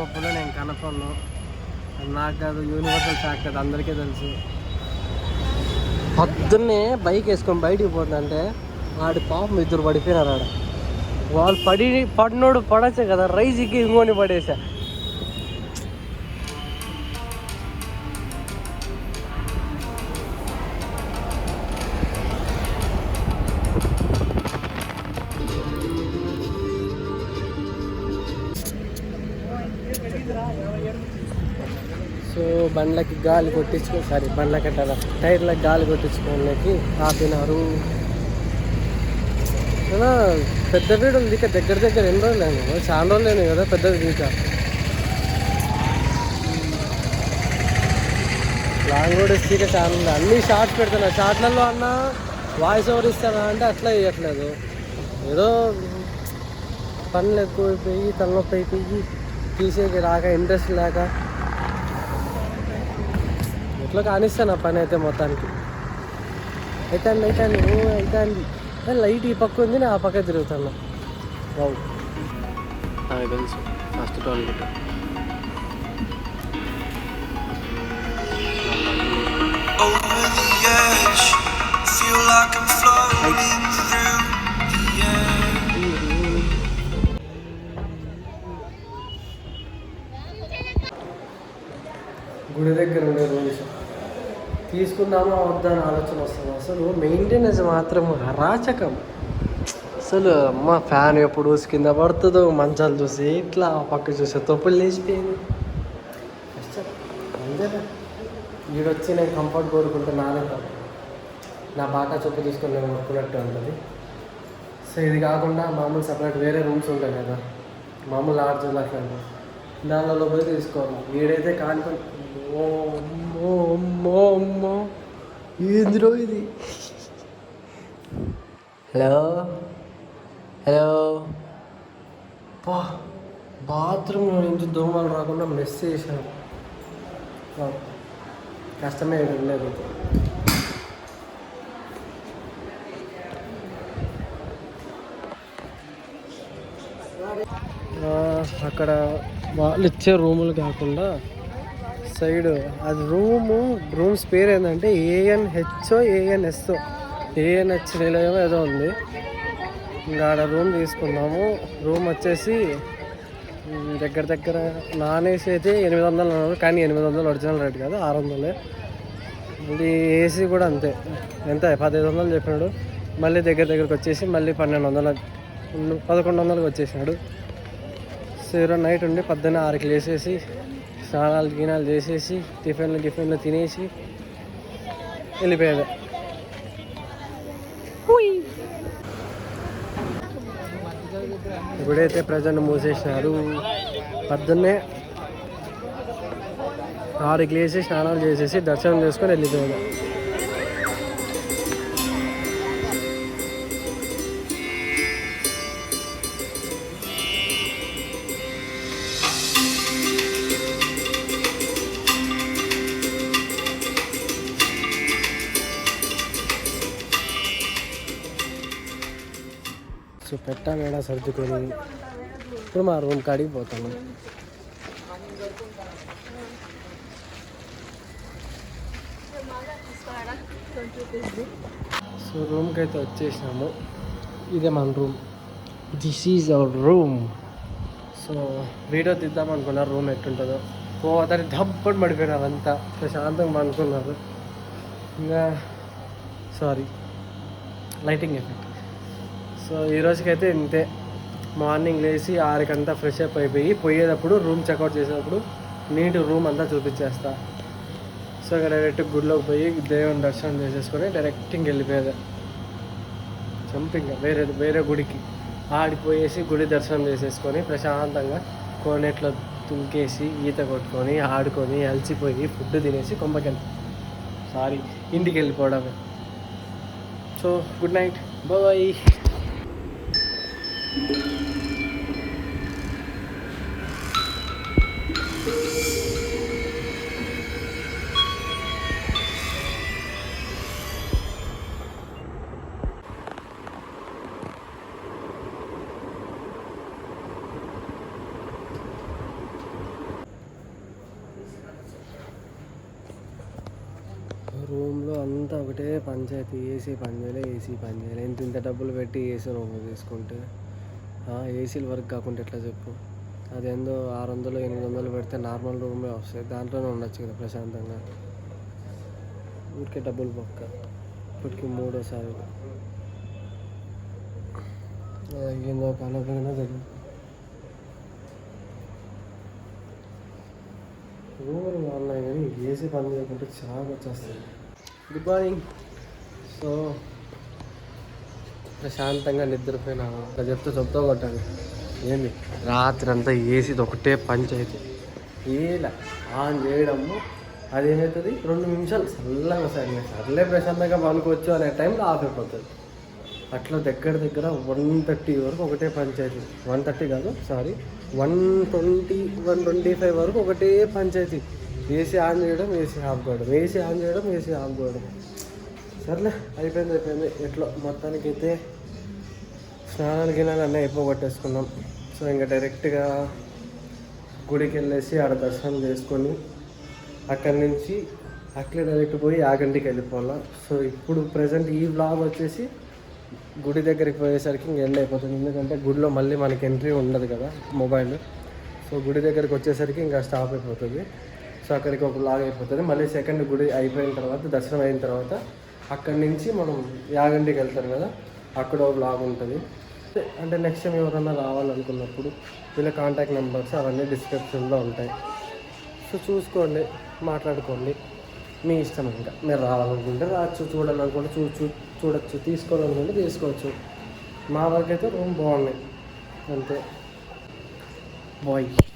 మబ్బులో నేను కనపడను. నాకు కాదు, యూనివర్సల్ ఫ్యాక్ట్ అది అందరికీ తెలుసు. పొద్దున్నే బైక్ వేసుకొని బయటికి పోతుందంటే వాడి పాపం ఇద్దరు పడిపోయినారు ఆడ. వాళ్ళు పడినోడు పడచ్చే కదా, రైజ్కి ఇంకోని పడేసా. సో బండ్లకి గాలి బండ్లకి అంటారా, టైర్లకు గాలి కొట్టించుకోవడానికి ఆపినారు. పెద్ద వీడియోలు దిక్క దగ్గర ఎన్ని రోజులు అయినా, చాలా రోజులు అయినాయి కదా పెద్దది దిక్క. లాంగ్ రోడ్ ఇస్తే చాలా ఉంది. అన్ని షార్ట్స్ పెడుతున్నా, షార్ట్లలో అన్న వాయిస్ ఓవర్ ఇస్తానా అంటే అట్లా ఇవ్వట్లేదు. ఏదో పనులు ఎక్కువైపోయి తలనొప్పి అయిపోయి తీసేకి రాక, ఇంట్రెస్ట్ లేక ఎట్లా కానిస్తాను ఆ పని అయితే మొత్తానికి. అవుతుంది లైట్ ఈ పక్క ఉంది, నేను ఆ పక్క తిరుగుతాను. బావు నాకు తెలుసు ఫస్ట్ టోల్ గేట్. గుడి దగ్గర ఉండే రూమ్స్ తీసుకుందామా వద్దా అని ఆలోచన వస్తుంది. అసలు మెయింటెనెన్స్ మాత్రం అరాచకం. అసలు అమ్మ ఫ్యాన్ ఎప్పుడు కింద పడుతుందో, మంచాలు చూసి ఇట్లా పక్క చూసే తొప్పులు లేచిపోయింది. కష్టం అంతేనా. వీడొచ్చి నేను కంఫర్ట్ కోరుకుంటే నాదే కాదు, నా బాగా చొప్పు తీసుకొని నేను కొనుక్కున్నట్టు ఉంటుంది. సో ఇది కాకుండా మామూలు సపరేట్ వేరే రూమ్స్ ఉంటాయి కదా, మామూలు లాడ్జ్ అట్లా, దానిలో పోయి తీసుకోవాలి. వీడైతే కానుకొని అమ్మో ఏందిరో ఇది. హలో బాత్రూంలో నుంచి దోమలు రాకుండా మెస్ చేశాను. కష్టమే ఉండలేదు. అక్కడ వాళ్ళు ఇచ్చే రూములు కాకుండా సైడ్ అది రూమ్స్ పేరు ఏంటంటే ANHO ANH నిలయం ఏదో ఉంది. ఇంకా ఆడ రూమ్ తీసుకున్నాము. రూమ్ వచ్చేసి దగ్గర నాన్ ఏసీ అయితే 800 అన్నారు, కానీ 800 ఒరిజినల్ రేట్ కాదు, 600. మళ్ళీ ఏసీ కూడా అంతే, ఎంత 1500 చెప్పినాడు. మళ్ళీ దగ్గరకు వచ్చేసి మళ్ళీ 1200 1100కి వచ్చేసినాడు. సో ఈరోజు నైట్ ఉండి పొద్దున్న 6కి లేసేసి స్నానాలు చేసేసి టిఫిన్లు తినేసి వెళ్ళిపోయేది. గుడైతే ప్రజెంట్ మూసేసినారు. పొద్దున్నే 6కి లేసి స్నానాలు చేసేసి దర్శనం చేసుకొని వెళ్ళిపోయేది. సో పెట్టామేడా సర్దుకొని ఇప్పుడు మా రూమ్ కాడికి పోతాము. సో రూమ్కి అయితే వచ్చేసినాము. ఇదే మన room, this is our room. So video తీద్దాం అనుకున్నారు రూమ్ ఎట్టుంటుందో. పోతారు దప్పని పడిపోయినారు, అంతా ప్రశాంతంగా అనుకున్నారు. ఇంకా సారీ లైటింగ్ ఎఫెక్ట్. సో ఈరోజుకైతే ఇంతే. మార్నింగ్ లేచి 6కంతా ఫ్రెష్ అప్ అయిపోయి పోయేటప్పుడు రూమ్ చెక్అవుట్ చేసేటప్పుడు నీట్ రూమ్ అంతా చూపించేస్తా. సో ఇక డైరెక్ట్ గుడిలోకి పోయి దేవుని దర్శనం చేసేసుకొని డైరెక్ట్ ఇంక వెళ్ళిపోయేది. వేరే గుడికి ఆడిపోయేసి గుడి దర్శనం చేసేసుకొని ప్రశాంతంగా కోనేట్లో తుంకేసి ఈత కొట్టుకొని ఆడుకొని అలసిపోయి ఫుడ్ తినేసి ఇంటికి వెళ్ళిపోవడమే. So good night, bye. రూమ్లో అంతా ఒకటే పంచాయతీ. ఏసీ పని చేయలే, ఏసీ పని చేయలే. ఇంత డబ్బులు పెట్టి ఏసీ రూమ్ తీసుకుంటే ఏసీలు వర్క్ కాకుండా ఎట్లా చెప్పు. అదేందో 600 800 పెడితే నార్మల్ రూమే వస్తాయి, దాంట్లోనే ఉండొచ్చు కదా ప్రశాంతంగా. ఊరికే డబ్బులు పక్క. ఇప్పటికి 3వ సారి ఏందో కలపైనా తెలియదు. రూములు బాగున్నాయి కానీ ఏసీ పని చేయకుంటే చాలా వచ్చేస్తుంది. Good morning. సో ప్రశాంతంగా నిద్రపోయినాము. ఇంకా చెప్తా కొట్టాను. ఏంది రాత్రి అంతా ఏసీది ఒకటే పంచాయతీ. ఏలా ఆన్ చేయడము అదేమవుతుంది, 2 నిమిషాలు చల్లగా సర్లే ప్రశాంతంగా పనుకోవచ్చు అనే టైంలో ఆఫ్ అయిపోతుంది. అట్లా దగ్గర 130 వరకు ఒకటే పంచాయతీ. 130 కాదు, సారీ, 120 125 వరకు ఒకటే పంచాయతీ. ఏసీ ఆన్ చేయడం, ఏసీ ఆఫ్ కావడం, ఏసీ ఆన్ చేయడం, ఏసీ ఆఫ్ కావడం. సర్లే అయిపోయింది. ఎట్లా మొత్తానికి అయితే స్నానాలు గినాలు అన్నీ అయిపోగొట్టేసుకున్నాం. సో ఇంకా డైరెక్ట్గా గుడికి వెళ్ళేసి ఆడ దర్శనం చేసుకొని అక్కడి నుంచి అట్లే డైరెక్ట్ పోయి యాగంటికి వెళ్ళిపోవాలా. సో ఇప్పుడు ప్రజెంట్ ఈ వ్లాగ్ వచ్చేసి గుడి దగ్గరికి పోయేసరికి ఇంక ఎండ్ అయిపోతుంది. ఎందుకంటే గుడిలో మళ్ళీ మనకి ఎంట్రీ ఉండదు కదా మొబైల్. సో గుడి దగ్గరికి వచ్చేసరికి ఇంకా స్టాప్ అయిపోతుంది. సో అక్కడికి ఒక వ్లాగ్ అయిపోతుంది. మళ్ళీ సెకండ్ గుడి అయిపోయిన తర్వాత, దర్శనం అయిన తర్వాత అక్కడి నుంచి మనం యాగంటికి వెళ్తాం కదా, అక్కడ ఒక వ్లాగ్ ఉంటుంది. అంటే నెక్స్ట్ టైం ఎవరన్నా రావాలనుకున్నప్పుడు వీళ్ళ కాంటాక్ట్ నెంబర్స్ అవన్నీ డిస్క్రిప్షన్లో ఉంటాయి. సో చూసుకోండి, మాట్లాడుకోండి, మీ ఇష్టం. ఇంకా మీరు రావాలనుకుంటే రావచ్చు, చూడాలనుకుంటే చూడొచ్చు, తీసుకోవాలనుకుంటే తీసుకోవచ్చు. మా వరకు అయితే రూమ్ బాగున్నాయి అంతే. బాయ్.